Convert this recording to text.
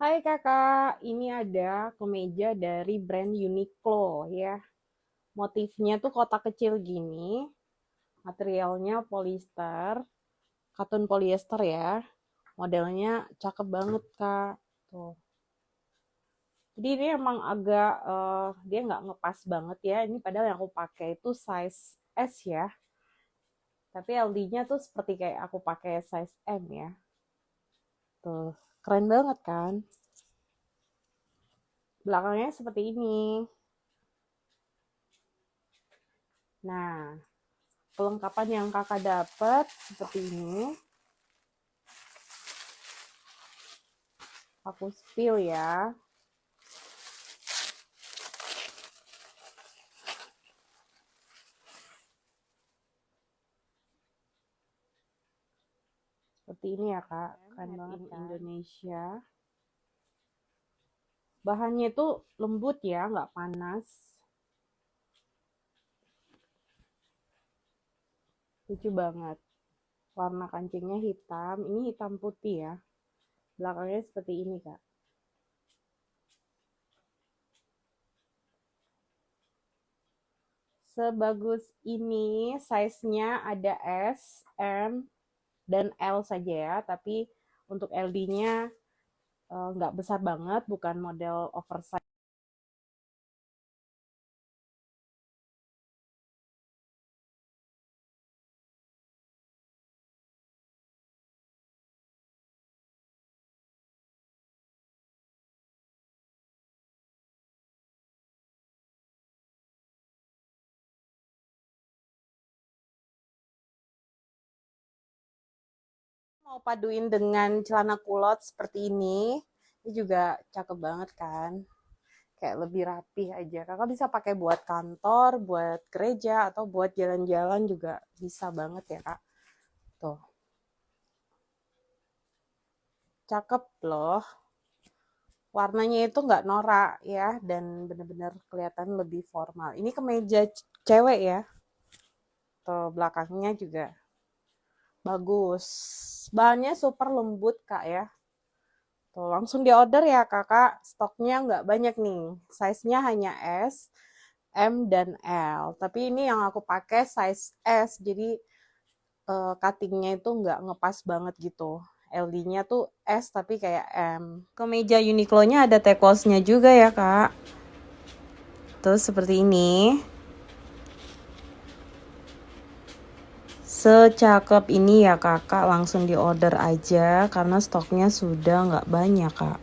Hai kakak, ini ada kemeja dari brand Uniqlo ya. Motifnya tuh kotak kecil gini, materialnya polyester, katun polyester ya. Modelnya cakep banget kak. Tuh. Jadi ini emang agak dia nggak ngepas banget ya. Ini padahal yang aku pakai itu size S ya. Tapi LD-nya tuh seperti kayak aku pakai size M ya. Tuh, keren banget kan? Belakangnya seperti ini. Nah, kelengkapan yang kakak dapat seperti ini. Aku spill ya. Seperti ini ya kak. Keren banget kan. Indonesia. Bahannya itu lembut ya, nggak panas. Lucu banget. Warna kancingnya hitam. Ini hitam putih ya. Belakangnya seperti ini kak. Sebagus ini, size-nya ada S, M, dan L saja ya. Tapi untuk LD-nya nggak besar banget, bukan model oversize. Mau paduin dengan celana kulot seperti ini juga cakep banget kan. Kayak lebih rapih aja. Kakak bisa pakai buat kantor, buat gereja, atau buat jalan-jalan juga bisa banget ya kak. Tuh, cakep loh. Warnanya itu nggak norak ya, dan bener-bener kelihatan lebih formal. Ini kemeja cewek ya. Tuh, belakangnya juga bagus. Bahannya super lembut kak ya. Tuh, langsung di order ya kakak. Stoknya nggak banyak nih. Size-nya hanya S, M, dan L. Tapi ini yang aku pakai size S. Jadi cuttingnya itu nggak ngepas banget gitu. LD-nya tuh S tapi kayak M. Kemeja Uniqlo-nya ada tekosnya juga ya kak. Terus seperti ini. Secakep ini ya kakak, langsung di order aja karena stoknya sudah nggak banyak kak.